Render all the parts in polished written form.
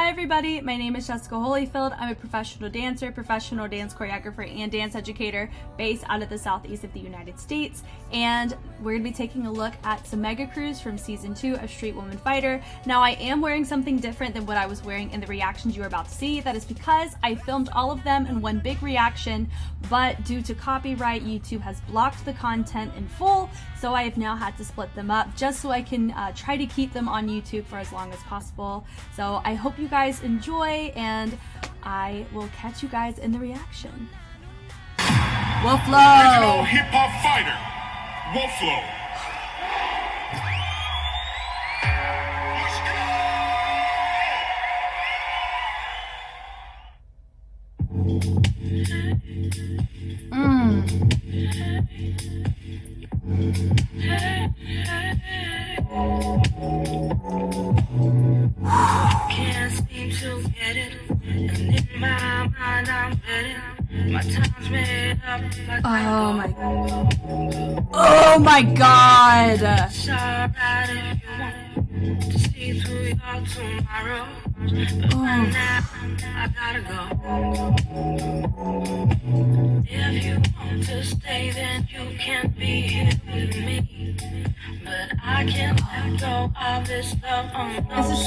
Hi everybody, my name is Jessica Holyfield. I'm a professional dancer, professional dance choreographer, and dance educator based out of the southeast of the United States. And we're going to be taking a look at some mega crews from season 2 of Street Woman Fighter. Now I am wearing something different than what I was wearing in the reactions you are about to see. That is because I filmed all of them in one big reaction, but due to copyright, YouTube has blocked the content in full. So I have now had to split them up just so I can try to keep them on YouTube for as long as possible. So I hope you guys enjoy, and I will catch you guys in the reaction. Wolflow! Original hip-hop fighter, Wolflow. Can't seem to get it, and in my mind I'm ready. My time's made up. Oh my god. Oh my god! It's alright if you want to see through your tomorrow, but right now I gotta go. If you want to stay, then you can be here with me, but I can't let go of this love on no. This is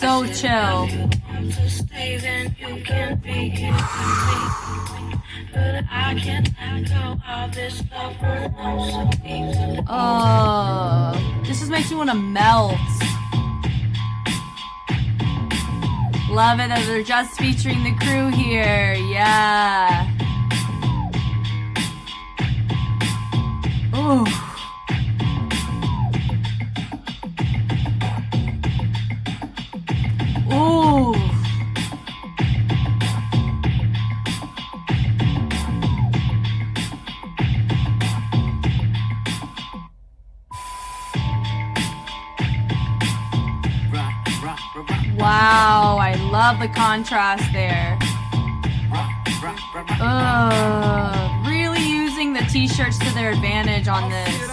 so chill. If you want to stay, then you can be here with me, but I can't let go of this love on no so easily. Oh, this just makes me want to melt. Love it that they're just featuring the crew here. Yeah. Ooh. Ooh. Wow, I love the contrast there. Really using the t-shirts to their advantage on this.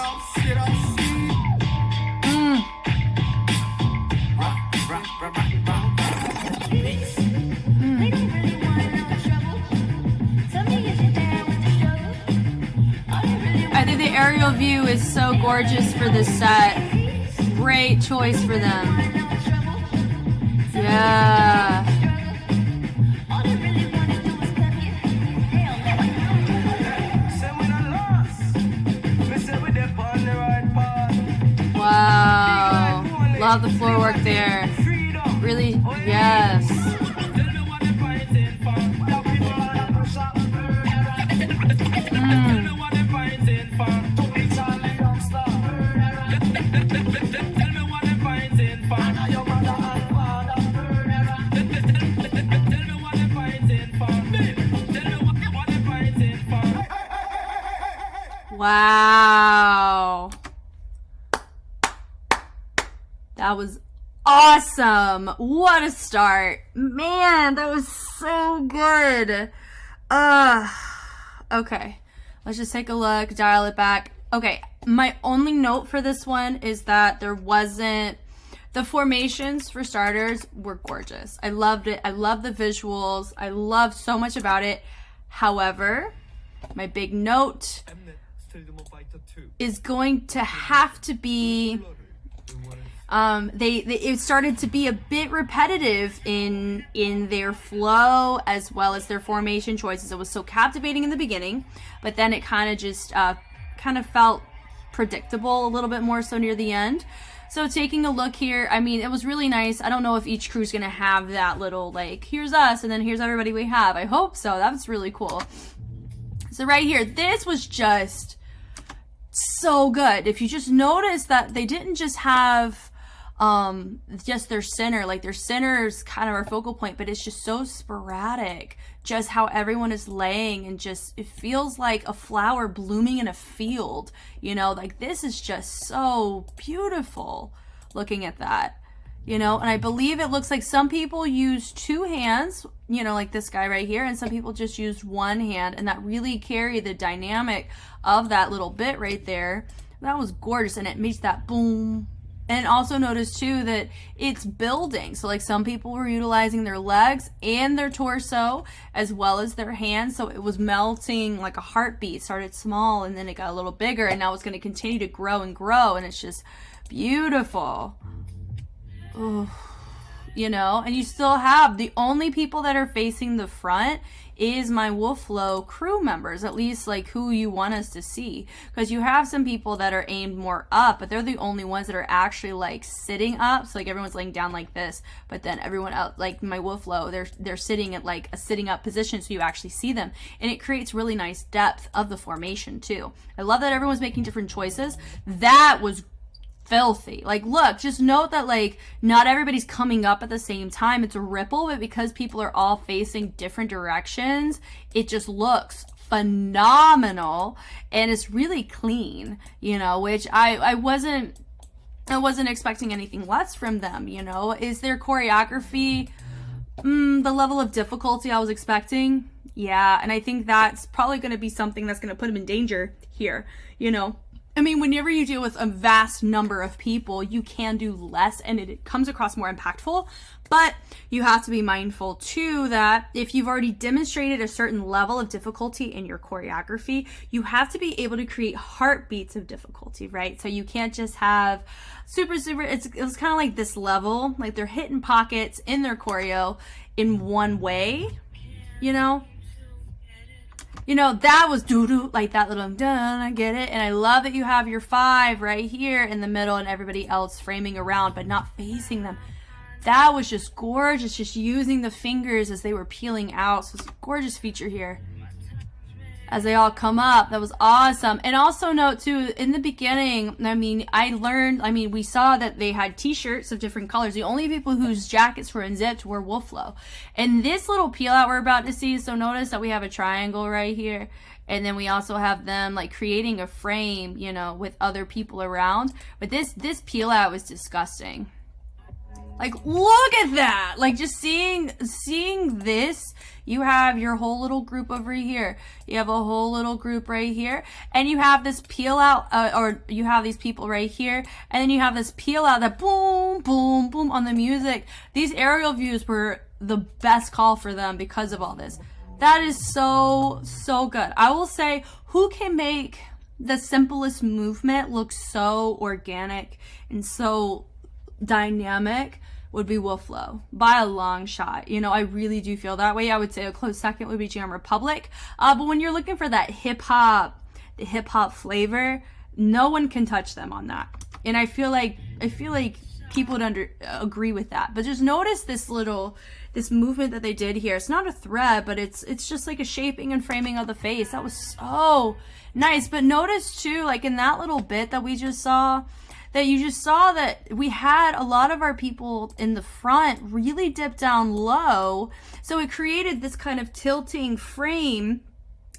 I think the aerial view is so gorgeous for this set. Great choice for them. Yeah. Wow. Love the floor work there. Really, yes. Wow. That was awesome. What a start. Man, that was so good. Okay. Let's just take a look, dial it back. Okay, my only note for this one is that there wasn't, the formations for starters were gorgeous. I loved it. I love the visuals. I loved so much about it. However, my big note is going to have to be it started to be a bit repetitive in their flow as well as their formation choices. It was so captivating in the beginning, but then it kind of just kind of felt predictable a little bit more so near the end. So taking a look here, I mean, it was really nice. I don't know if each crew's gonna have that little like, here's us and then here's everybody we have. I hope so. That was really cool. So right here, this was just so good. If you just notice that they didn't just have just their center, like their center is kind of our focal point, but it's just so sporadic, just how everyone is laying, and just it feels like a flower blooming in a field, you know, like this is just so beautiful looking at that, you know. And I believe it looks like some people use 2 hands, you know, like this guy right here, and some people just used 1 hand, and that really carried the dynamic of that little bit right there. That was gorgeous, and it makes that boom And also notice too that it's building. So like some people were utilizing their legs and their torso as well as their hands. So it was melting like a heartbeat. Started small and then it got a little bigger, and now it's going to continue to grow and grow, and it's just beautiful. Ooh. You know, and you still have the only people that are facing the front is my Wolflow crew members, at least like who you want us to see, because you have some people that are aimed more up, but they're the only ones that are actually like sitting up. So like everyone's laying down like this, but then everyone else, like my Wolflow, they're sitting at like a sitting up position, so you actually see them, and it creates really nice depth of the formation too. I love that everyone's making different choices. That was filthy. Like, look, just note that like not everybody's coming up at the same time. It's a ripple, but because people are all facing different directions, it just looks phenomenal, and it's really clean, you know, which I wasn't expecting anything less from them, you know. Is their choreography the level of difficulty I was expecting? Yeah, and I think that's probably going to be something that's going to put them in danger here, you know. I mean, whenever you deal with a vast number of people, you can do less and it comes across more impactful. But you have to be mindful too that if you've already demonstrated a certain level of difficulty in your choreography, you have to be able to create heartbeats of difficulty, right? So you can't just have super, it was kind of like this level, like they're hitting pockets in their choreo in one way, you know? You know, that was doo-doo, like that little dun, I get it. And I love that you have your 5 right here in the middle and everybody else framing around but not facing them. That was just gorgeous, just using the fingers as they were peeling out. So it's a gorgeous feature here as they all come up. That was awesome. And also note too, in the beginning, I mean, we saw that they had t-shirts of different colors. The only people whose jackets were unzipped were Wolflow. And this little peel out we're about to see, so notice that we have a triangle right here. And then we also have them like creating a frame, you know, with other people around. But this peel out was disgusting. Like, look at that. Like, just seeing this, you have your whole little group over here. You have a whole little group right here. And you have this peel out, or you have these people right here. And then you have this peel out that boom, boom, boom on the music. These aerial views were the best call for them because of all this. That is so, so good. I will say, who can make the simplest movement look so organic and so dynamic would be Wolflow by a long shot. You know, I really do feel that way. I would say a close second would be Jam Republic. But when you're looking for that hip hop flavor, no one can touch them on that. And I feel like people would agree with that. But just notice this movement that they did here. It's not a thread, but it's just like a shaping and framing of the face. That was so nice. But notice too, like in that little bit that we just saw, that you just saw that we had a lot of our people in the front really dip down low. So it created this kind of tilting frame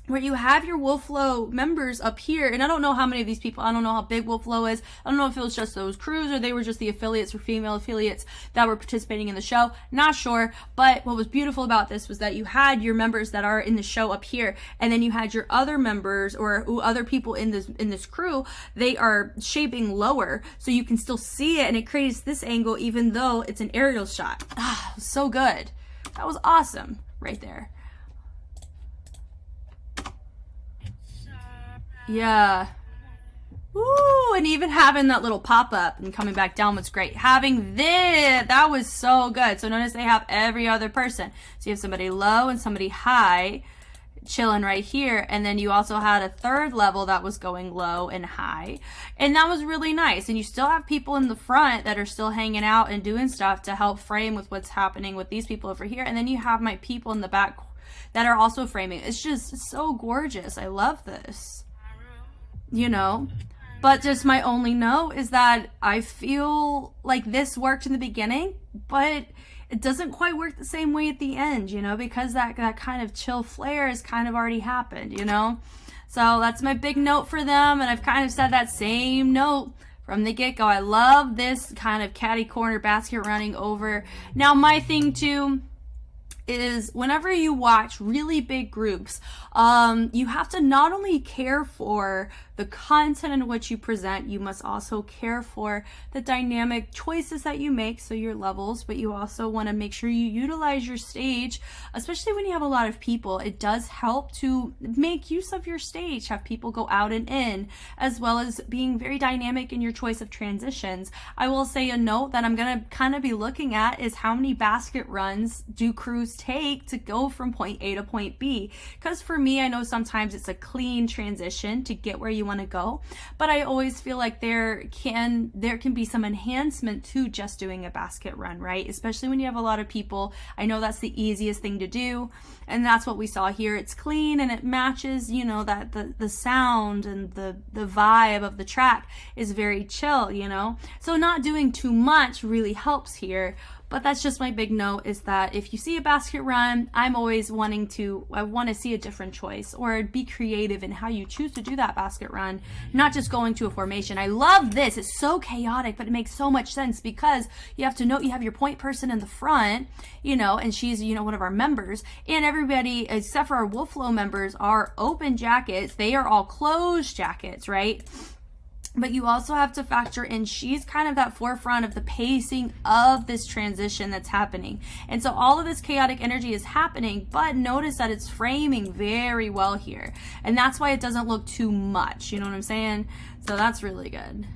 where you have your Wolflow members up here. And I don't know how many of these people, I don't know how big Wolflow is. I don't know if it was just those crews or they were just the affiliates or female affiliates that were participating in the show. Not sure. But what was beautiful about this was that you had your members that are in the show up here. And then you had your other members or other people in this crew. They are shaping lower so you can still see it. And it creates this angle even though it's an aerial shot. Ah, so good. That was awesome right there. Yeah. Ooh, and even having that little pop-up and coming back down was great. Having this, that was so good. So notice they have every other person. So you have somebody low and somebody high chilling right here. And then you also had a third level that was going low and high. And that was really nice. And you still have people in the front that are still hanging out and doing stuff to help frame with what's happening with these people over here. And then you have my people in the back that are also framing. It's just so gorgeous. I love this. You know, but just my only note is that I feel like this worked in the beginning, but it doesn't quite work the same way at the end, you know, because that kind of chill flare has kind of already happened, you know. So that's my big note for them, and I've kind of said that same note from the get-go. I love this kind of catty corner basket running over. Now my thing too is whenever you watch really big groups, you have to not only care for the content in which you present, you must also care for the dynamic choices that you make, so your levels, but you also want to make sure you utilize your stage, especially when you have a lot of people. It does help to make use of your stage, have people go out and in, as well as being very dynamic in your choice of transitions. I will say a note that I'm going to kind of be looking at is how many basket runs do crews take to go from point A to point B, because for me, I know sometimes it's a clean transition to get where you want to go, but I always feel like there can be some enhancement to just doing a basket run, right? Especially when you have a lot of people. I know that's the easiest thing to do, and that's what we saw here. It's clean and it matches, you know, that the sound and the vibe of the track is very chill, you know, so not doing too much really helps here. But that's just my big note, is that if you see a basket run, I'm always I want to see a different choice, or be creative in how you choose to do that basket run, not just going to a formation. I love this. It's so chaotic, but it makes so much sense, because you have to note you have your point person in the front, you know, and she's, you know, one of our members, and everybody except for our Wolf Flow members are open jackets. They are all closed jackets, right? But you also have to factor in she's kind of that forefront of the pacing of this transition that's happening. And so all of this chaotic energy is happening, but notice that it's framing very well here. And that's why it doesn't look too much. You know what I'm saying? So that's really good.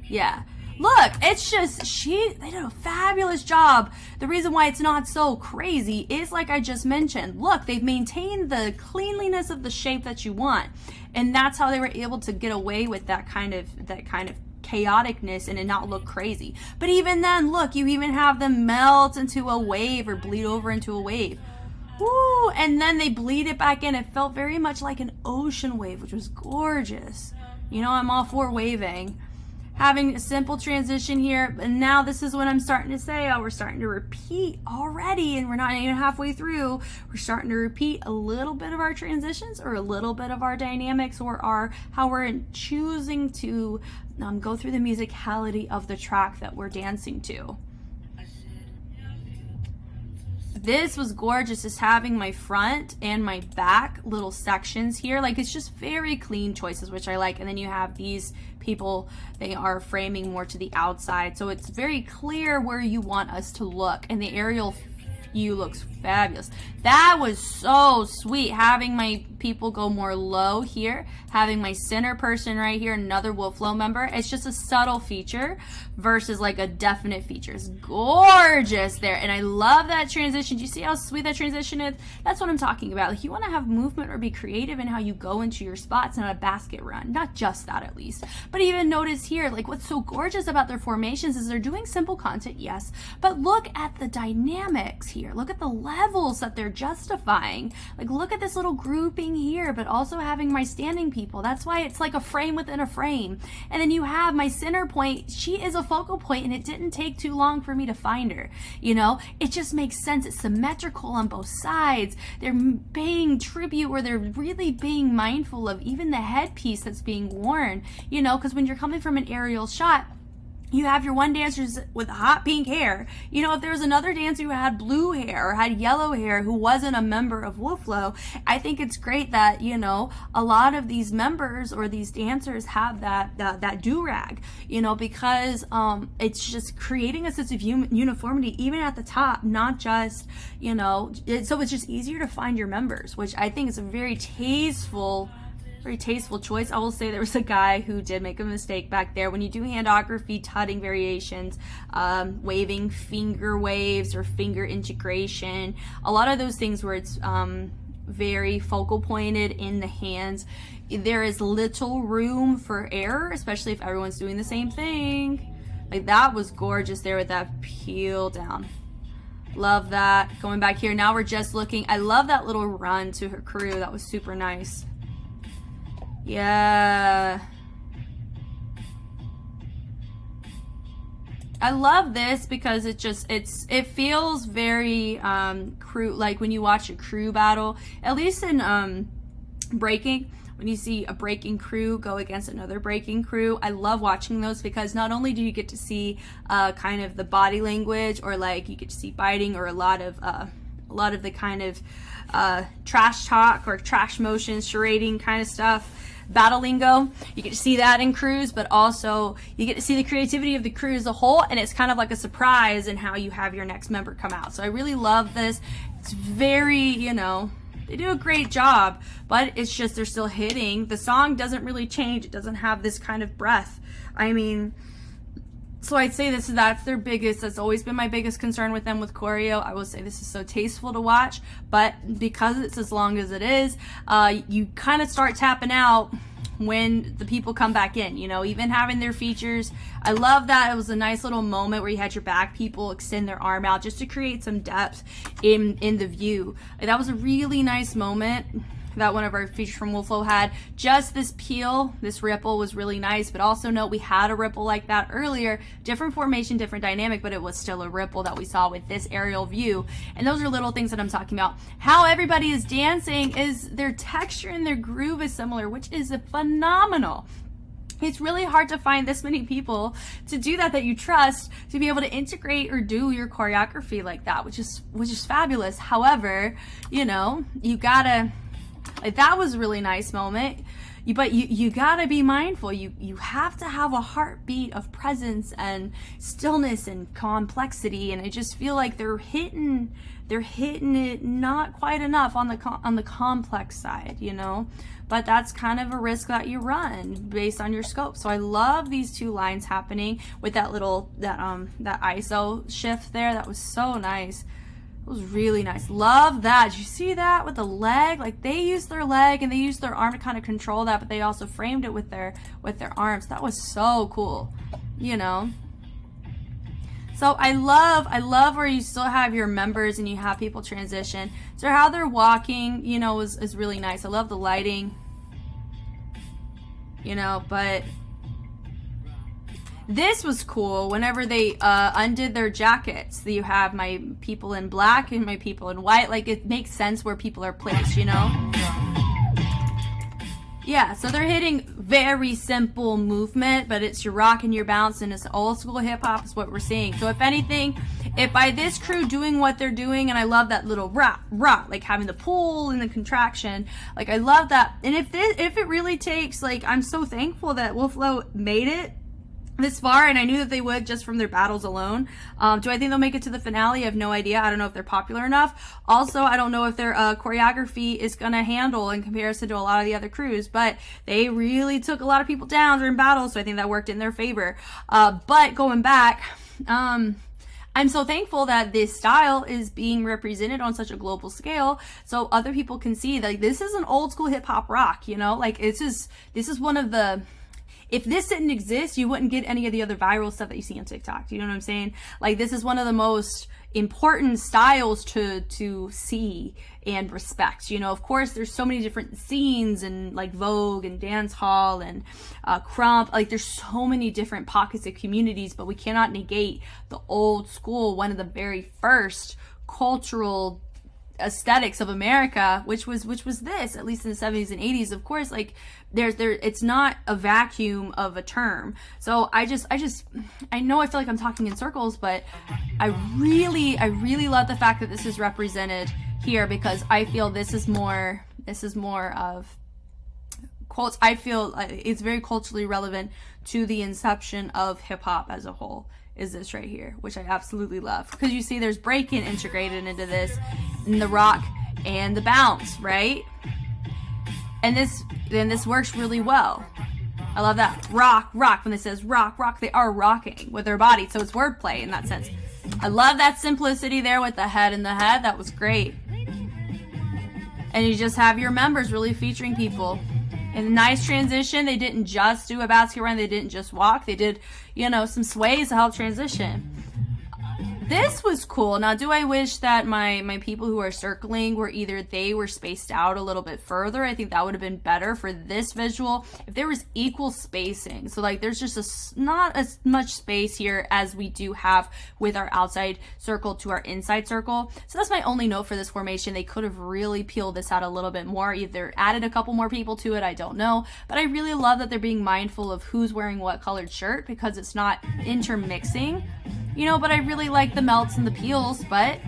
Yeah. Look, it's just, they did a fabulous job. The reason why it's not so crazy is, like I just mentioned, look, they've maintained the cleanliness of the shape that you want. And that's how they were able to get away with that kind of chaoticness and it not look crazy. But even then, look, you even have them melt into a wave or bleed over into a wave. Woo! And then they bleed it back in. It felt very much like an ocean wave, which was gorgeous. You know, I'm all for waving. Having a simple transition here, and now this is what I'm starting to say. Oh, we're starting to repeat already, and we're not even halfway through. We're starting to repeat a little bit of our transitions, or a little bit of our dynamics, or how we're choosing to go through the musicality of the track that we're dancing to. This was gorgeous, just having my front and my back little sections here. Like, it's just very clean choices, which I like. And then you have these people, they are framing more to the outside. So it's very clear where you want us to look. And the aerial view looks fabulous. That was so sweet, having my people go more low here, having my center person right here, another Wolf Flow member. It's just a subtle feature versus like a definite feature. It's gorgeous there, and I love that transition. Do you see how sweet that transition is? That's what I'm talking about. Like, you want to have movement or be creative in how you go into your spots, not a basket run. Not just that, at least. But even notice here, like, what's so gorgeous about their formations is they're doing simple content, yes, but look at the dynamics here. Look at the levels that they're justifying. Like, look at this little grouping here, but also having my standing people. That's why it's like a frame within a frame. And then you have my center point. She is a focal point, and it didn't take too long for me to find her. You know, it just makes sense. It's symmetrical on both sides. They're paying tribute, or they're really being mindful of even the headpiece that's being worn, you know, because when you're coming from an aerial shot, you have your one dancer with hot pink hair. You know, if there was another dancer who had blue hair or had yellow hair who wasn't a member of Wolf Flow, I think it's great that, you know, a lot of these members or these dancers have that do-rag, you know, because it's just creating a sense of uniformity even at the top, not just, you know, so it's just easier to find your members, which I think is a very tasteful choice. I will say there was a guy who did make a mistake back there. When you do handography, tutting variations, waving finger waves or finger integration, a lot of those things where it's very focal pointed in the hands, there is little room for error, especially if everyone's doing the same thing. Like, that was gorgeous there with that peel down. Love that. Going back here, now we're just looking. I love that little run to her crew. That was super nice. Yeah. I love this because it feels very crew, like when you watch a crew battle, at least in breaking, when you see a breaking crew go against another breaking crew. I love watching those because not only do you get to see kind of the body language, or like you get to see biting or a lot of a lot of the kind of trash talk or trash motions, charading kind of stuff, battle lingo. You get to see that in crews, but also you get to see the creativity of the crew as a whole, and it's kind of like a surprise in how you have your next member come out. So I really love this. It's very, you know, they do a great job, but it's just they're still hitting. The song doesn't really change. It doesn't have this kind of breath. I mean, so I'd say that's their biggest, that's always been my biggest concern with them with choreo. I will say this is so tasteful to watch, but because it's as long as it is, you kind of start tapping out when the people come back in, you know, even having their features. I love that. It was a nice little moment where you had your back people extend their arm out just to create some depth in the view. Like, that was a really nice moment that one of our features from Wolflow had. Just this peel, this ripple was really nice, but also note we had a ripple like that earlier. Different formation, different dynamic, but it was still a ripple that we saw with this aerial view. And those are little things that I'm talking about. How everybody is dancing is their texture and their groove is similar, which is phenomenal. It's really hard to find this many people to do that you trust to be able to integrate or do your choreography like that, which is fabulous. However, you know, you gotta, like, that was a really nice moment, but you gotta be mindful. You have to have a heartbeat of presence and stillness and complexity, and I just feel like they're hitting it not quite enough on the complex side, you know. But that's kind of a risk that you run based on your scope. So I love these two lines happening with that little that ISO shift there. That was so nice. It was really nice. Love that. Did you see that with the leg? Like, they used their leg and they used their arm to kind of control that, but they also framed it with their arms. That was so cool, you know. So I love where you still have your members and you have people transition. So how they're walking, you know, is really nice. I love the lighting, you know, but this was cool whenever they undid their jackets. You have my people in black and my people in white. Like, it makes sense where people are placed, you know? Yeah, so they're hitting very simple movement, but it's your rock and your bounce, and it's old school hip hop is what we're seeing. So if anything, if by this crew doing what they're doing, and I love that little rock, like having the pull and the contraction, like I love that. And if it really takes, like, I'm so thankful that Wolflow made it this far, and I knew that they would just from their battles alone. Do I think they'll make it to the finale? I have no idea. I don't know if they're popular enough. Also, I don't know if their choreography is gonna handle in comparison to a lot of the other crews, but they really took a lot of people down during battles, so I think that worked in their favor. But going back, I'm so thankful that this style is being represented on such a global scale, so other people can see that, like, this is an old school hip hop rock, you know, like this is one of the, if this didn't exist, you wouldn't get any of the other viral stuff that you see on TikTok. Do you know what I'm saying? Like, this is one of the most important styles to see and respect. You know, of course, there's so many different scenes and like Vogue and dance hall and Crump. Like, there's so many different pockets of communities, but we cannot negate the old school, one of the very first cultural aesthetics of America, which was this, at least in the 70s and 80s. Of course, like, it's not a vacuum of a term. So I know I feel like I'm talking in circles, but I really love the fact that this is represented here, because I feel this is more of quotes. I feel it's very culturally relevant to the inception of hip hop as a whole. Is this right here, which I absolutely love, because you see there's breaking integrated into this, and the rock and the bounce, right? And this works really well. I love that. Rock, when it says rock, they are rocking with their body, so it's wordplay in that sense. I love that simplicity there with the head and the head. That was great. And you just have your members really featuring people. And a nice transition. They didn't just do a basket run. They didn't just walk. They did, you know, some sways to help transition. This was cool. Now, do I wish that my people who are circling were either they were spaced out a little bit further? I think that would have been better for this visual if there was equal spacing. So, like, there's just not as much space here as we do have with our outside circle to our inside circle. So that's my only note for this formation. They could have really peeled this out a little bit more, either added a couple more people to it, I don't know. But I really love that they're being mindful of who's wearing what colored shirt, because it's not intermixing. You know, but I really like the melts and the peels, but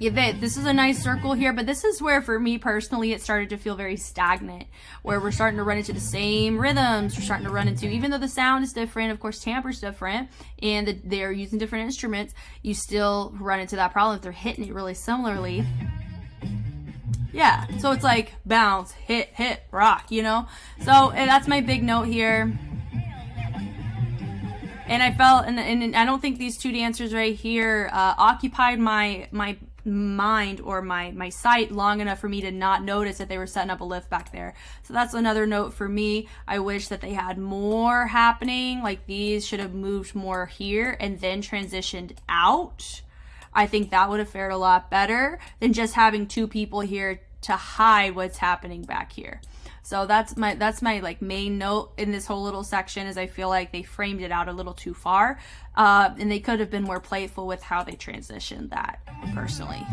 Yeah, this is a nice circle here, but this is where, for me personally, it started to feel very stagnant, where we're starting to run into the same rhythms. We're starting to run into, even though the sound is different, of course, timbre is different, and they're using different instruments, you still run into that problem if they're hitting it really similarly. Yeah, so it's like bounce, hit, rock, you know? So that's my big note here. And I felt, and I don't think these two dancers right here occupied my mind or my sight long enough for me to not notice that they were setting up a lift back there. So that's another note for me. I wish that they had more happening. Like, these should have moved more here and then transitioned out. I think that would have fared a lot better than just having two people here to hide what's happening back here. So that's my like main note in this whole little section, is I feel like they framed it out a little too far, and they could have been more playful with how they transitioned that, personally.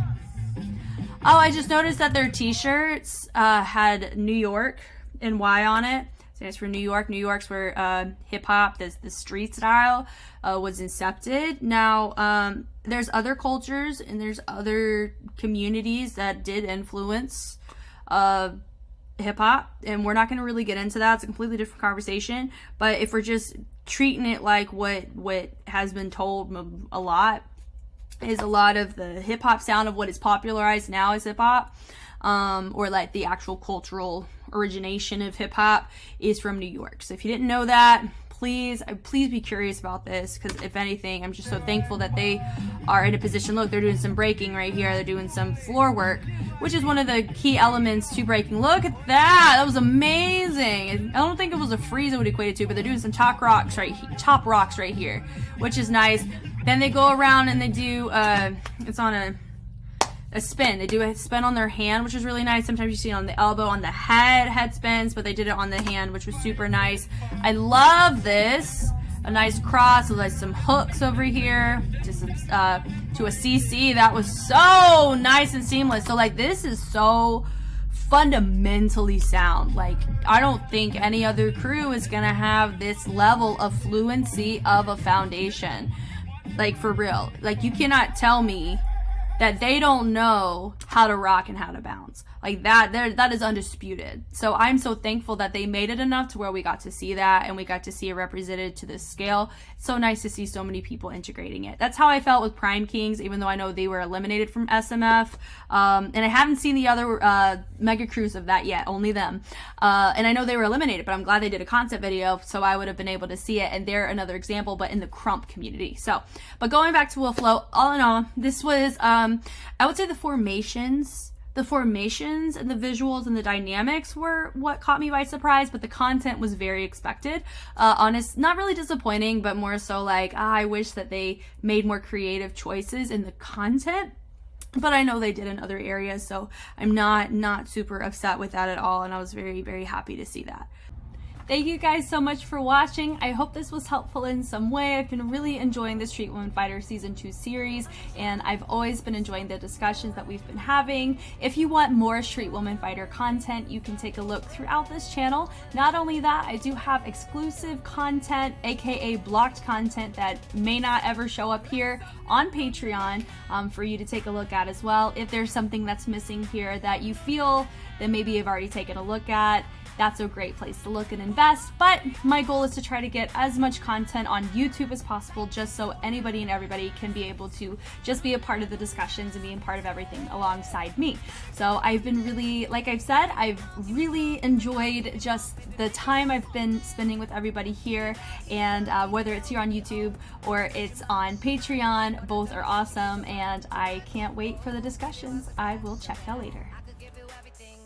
Oh, I just noticed that their t-shirts had New York and Y on it. Stands for New York. New York's where hip-hop, the street style, was incepted. Now, there's other cultures and there's other communities that did influence hip-hop, and we're not going to really get into that. It's a completely different conversation. But if we're just treating it like what has been told a lot, is a lot of the hip-hop sound of what is popularized now as hip-hop, or like the actual cultural origination of hip-hop, is from New York. So if you didn't know that, please be curious about this, because if anything, I'm just so thankful that they are in a position. Look, they're doing some breaking right here. They're doing some floor work, which is one of the key elements to breaking. Look at that. That was amazing. I don't think it was a freeze I would equate it to, but they're doing some top rocks right here, which is nice. Then they go around and they do, it's on a spin. They do a spin on their hand, which is really nice. Sometimes you see it on the elbow, on the head spins, but they did it on the hand, which was super nice. I love this. A nice cross with like some hooks over here to a CC. That was so nice and seamless. So like, this is so fundamentally sound. Like, I don't think any other crew is gonna have this level of fluency of a foundation. Like, for real. Like, you cannot tell me that they don't know how to rock and how to bounce. Like, that is undisputed. So I'm so thankful that they made it enough to where we got to see that, and we got to see it represented to this scale. It's so nice to see so many people integrating it. That's how I felt with Prime Kings, even though I know they were eliminated from SMF. And I haven't seen the other mega crews of that yet, only them. And I know they were eliminated, but I'm glad they did a concept video, so I would have been able to see it. And they're another example, but in the Crump community. So, but going back to Wolflow, all in all, this was, I would say the formations and the visuals and the dynamics were what caught me by surprise, but the content was very expected. Honest, not really disappointing, but more so like, I wish that they made more creative choices in the content. But I know they did in other areas, so I'm not super upset with that at all, and I was very, very happy to see that. Thank you guys so much for watching. I hope this was helpful in some way. I've been really enjoying the Street Woman Fighter Season 2 series, and I've always been enjoying the discussions that we've been having. If you want more Street Woman Fighter content, you can take a look throughout this channel. Not only that, I do have exclusive content, aka blocked content, that may not ever show up here on Patreon, for you to take a look at as well. If there's something that's missing here that you feel that maybe you've already taken a look at, that's a great place to look and invest. But my goal is to try to get as much content on YouTube as possible, just so anybody and everybody can be able to just be a part of the discussions and be a part of everything alongside me. So I've been really, like I've said, I've really enjoyed just the time I've been spending with everybody here, and whether it's here on YouTube or it's on Patreon, both are awesome, and I can't wait for the discussions. I will check y'all later.